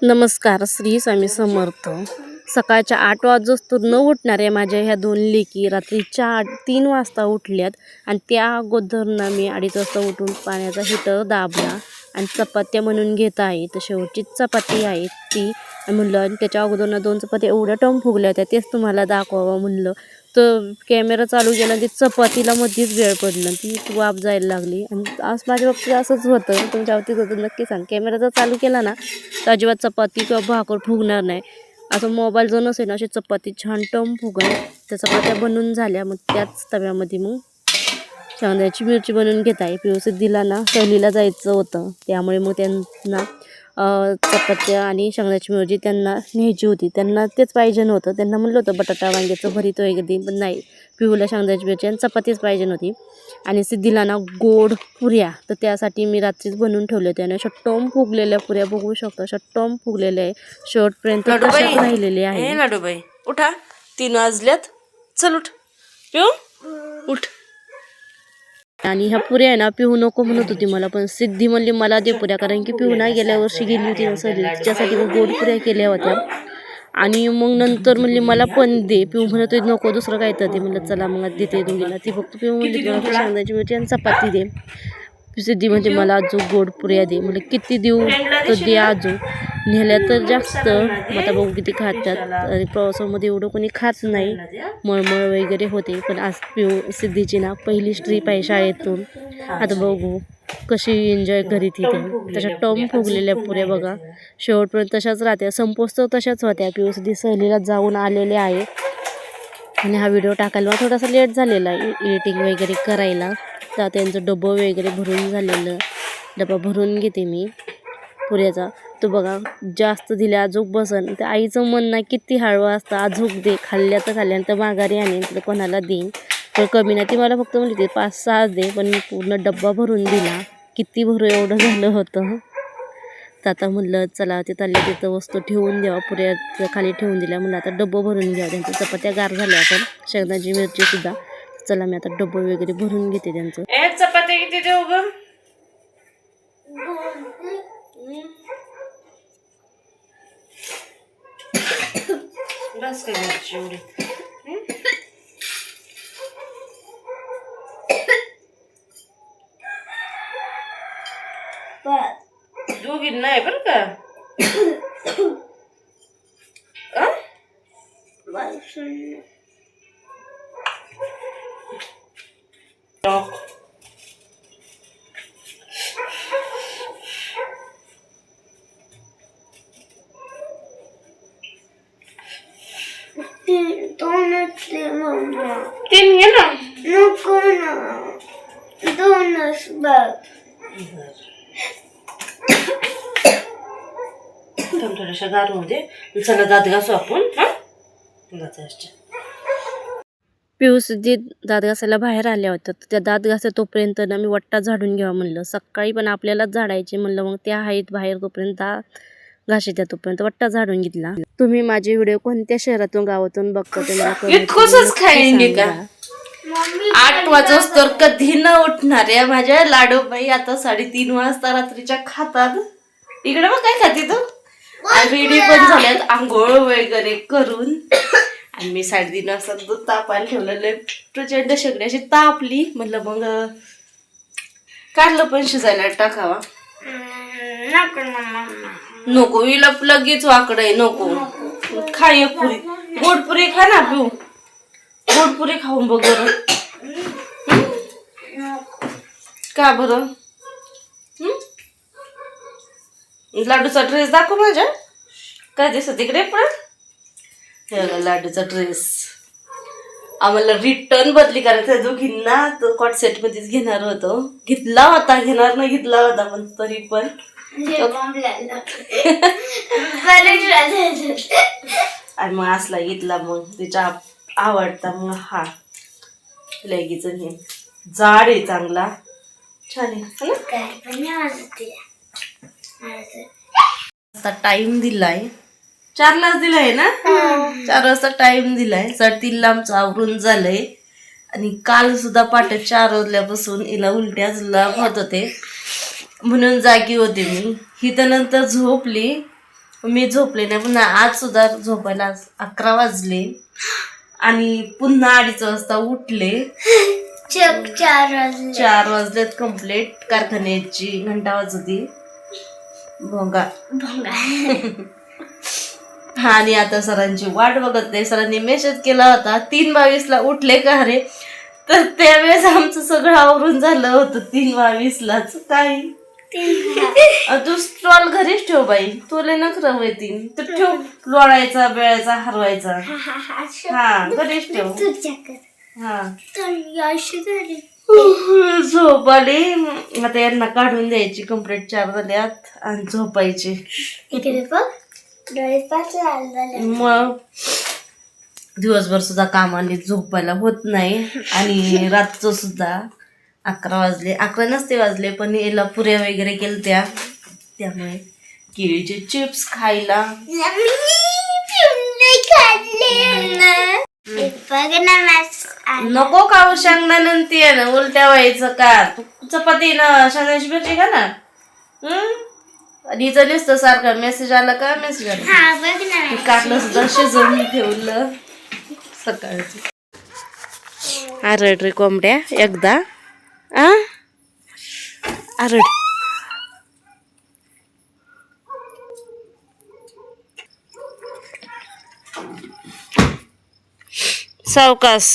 नमस्कार. श्री स्वामी समर्थ. सकाळच्या 8 वाजोस्तर न उठणाऱ्या माझ्या ह्या 2 लेकी रात्रीच्या 3 वाजता उठल्यात आणि त्या अगोदरनं मी 2:30 वाजता उठून पाण्याचा हीटर दाबला आणि चपात्या म्हणून घेत आहे. तर शेवटची चपाती आहे ती म्हणलं, आणि त्याच्या अगोदरनं 2 चपात्या एवढ्या टम फुगल्या होत्या, तेच तुम्हाला दाखवावं म्हणलं. तर कॅमेरा चालू केला, ती चपातीला मध्येच वेळ पडलं, ती वाफ जायला लागली. आणि आज माझ्या बाबतीत असंच होतं. तुमच्या बाबतीत होतं नक्की सांग. कॅमेरा जर चालू केला ना तर अजिबात चपाती किंवा भाकर फुगणार नाही. असं मोबाईल जो नसेल ना, अशी चपाती छान टम फुगल. त्या चपात्या बनवून झाल्या, मग त्याच तव्यामध्ये मग शेंगदाण्याची मिरची बनवून घेत आहे. व्यवस्थित दिला ना, सहलीला जायचं होतं, त्यामुळे मग त्यांना चपात्या आणि शेंगदाण्याची मिरची त्यांना न्यायची होती. त्यांना तेच पाहिजे नव्हतं. त्यांना म्हणलं होतं बटाटा वांग्याचं भरीत वगैरे देईन, पण नाही, पिऊला शेंगदाण्याची मिरची आणि चपातीच पाहिजे नव्हती. आणि सिद्धीला ना गोड पुऱ्या, तर त्यासाठी मी रात्रीच बनवून ठेवले होते. आणि अशा टॉम फुगलेल्या पुऱ्या बघू शकतो, अशा टॉम फुगलेल्या आहे, शेवटपर्यंत तशाच राहिलेले आहे. लाडूबाई उठा, 3 वाजल्यात, चल उठ पिऊ उठ. आणि ह्या पुऱ्या आहे ना, पिऊ नको म्हणत होती मला, पण सिद्धी म्हणली मला दे पुऱ्या, कारण की पिऊ ना गेल्या वर्षी गेली होती ना सहलीला, तिच्यासाठी मग गोड पुऱ्या केल्या होत्या. आणि मग नंतर म्हणली मला पण दे. पिऊ म्हणत होती नको दुसरं काय तर दे. म्हणलं चला मग देते दोघीला. ती फक्त पिऊ म्हणली मला शेंगदाण्याची मिरची आणि चपाती दे. सिद्धी म्हणजे मला अजून गोड पुऱ्या दे. म्हणजे किती देऊ तर दे अजून. नेल्या तर जास्त, मग आता बघू किती खातात. आणि प्रवासामध्ये एवढं कोणी खात नाही, मळमळ वगैरे होते. पण आज पिऊ सिद्धीची ना पहिलीच ट्रीप आहे शाळेतून. आता बघू कशी एन्जॉय करीत तिथे. तशा टॉम फुगलेल्या पुऱ्या बघा, शेवटपर्यंत तशाच राहत्या, संपोस्तव तशाच होत्या. पिऊ सिद्धी सहलीला जाऊन आलेले आहे. आणि हा व्हिडिओ टाकायला मला थोडासा लेट झालेला आहे एडिटिंग वगैरे करायला. तर त्यांचं डबं वगैरे भरून झालेलं, डबा भरून घेते मी पुऱ्याचा. तो बघा जास्त दिल्या अजूक बसन. तर आईचं मन नाही किती हळवं असतं, अजूक दे, खाल्ल्या तर खाल्ल्यानंतर माघारी आणेन, तर कोणाला देईन. पण कमी नाही, ती मला फक्त म्हणली होती 5-6 दे, पण मी पूर्ण डब्बा भरून दिला. किती भरू एवढं झालं होतं. तर आता म्हणलं चला तिथं तिथं वस्तू ठेवून द्यावा, पुऱ्या खाली ठेवून दिल्या. म्हणलं आता डब्बं भरून घ्यावं. त्यांच्या चपात्या गार झाल्या आपण, शेंगदाण्याची मिरची सुद्धा. चला मी आता डब्बं वगैरे भरून घेते त्यांचं. चपाती किती देऊ ग? बस काय मिरची एवढी. दोघी नाही बरं का. तीन घे ना. नको ना, 2च बघ. थोड्याशा गार होऊ दे. चला दात घासू आपण. पिऊ सिद्धी दात घासायला बाहेर आल्या होत्या. त्या दात घासत तोपर्यंत ना मी वट्टा झाडून घ्यावा म्हणलं. सकाळी पण आपल्यालाच झाडायचे म्हणलं, मग त्या आहेत बाहेर, तोपर्यंत दात घासायच्या तोपर्यंत वट्टा झाडून घेतला. तुम्ही माझे व्हिडिओ कोणत्या शहरातून गावातून बघता ते मला इतकंच खाईन का. 8 वाजोस्तर कधी न उठणाऱ्या माझ्या लाडूबाई आता 3:30 वाजता रात्रीच्या खातात. इकडे मग काय खाते तू. रेडी पण झाल्यात आंघोळ वगैरे करून. आणि मी 3:30 वाजता दूध तापायला ठेवलेलं, प्रचंड सगळी अशी तापली. म्हटलं मग कारलं पण शिजायला टाकावा. नको हिला लगेच वाकड आहे, नको. खा एक पुरी, गोड पुरी खा ना पिऊ. गोड पुरी खाऊन बघ बरं. का बरं. लाडूचा ड्रेस दाखव माझ्या, काय दिसत तिकडे. पण लाडूचा ड्रेस आम्हाला रिटर्न बदली करायचं दोघींना, तो कॉट सेट मध्येच घेणार होतो. घेतला होता, घेणार नाही घेतला होता, पण तरी पण आणि मग असला घेतला. मग तिच्या आवडता मग हा लेगीच हे जाड आहे, चांगला छान आहे. आता टाइम दिलाय 4लाच दिलाय ना. 4 वाजता टाइम दिलाय. 3:30ला आमचं आवरून झालंय. आणि काल सुद्धा पहाटे 4 वाजल्यापासून हिला उलट्या जुलाब होत होते, म्हणून जागी होते मी. ही तर नंतर झोपली मी झोपले नाही. पुन्हा आज सुद्धा झोपायला 11 वाजले आणि पुन्हा 2:30 वाजता उठले. 4 वाजले. 4 वाजलेत कम्प्लीट. कारखान्याची घंटा वाजती भोंगा. आणि आता सरांची वाट बघत नाही. सरांनी मेसेज केला होता 3:22 उठले का रे, तर त्यावेळेस आमचं सगळं आवरून झालं होतं 3:22 काय. तू स्टॉल घरीच ठेव बाई, तुला नखरं होती तर ठेव. लोळायचा बेळायचा हरवायचा हा घरीच ठेव. हा झोप आली. आता यांना काढून द्यायची. कम्प्लीट 4 झाल्यात आणि झोपायचे. मग दिवसभर सुद्धा कामाने झोपायला होत नाही. आणि रातचं सुद्धा 11 वाजले. 11 नसते वाजले, पण याला पुऱ्या वगैरे केल्या त्यामुळे केळीचे चिप्स खायला. नको खाऊ शेंगदाणे आहे ना, उलट्या व्हायचं का. तू चपाती ना शेंगदाण्याची भजी खा ना. आणि हिचं नुसतं सारखा मेसेज आला का मेसेज आला. काढलं सुद्धा शिजवून ठेवलं सकाळचं. आरड रे कोंबड्या एकदा. आरड. सावकाश.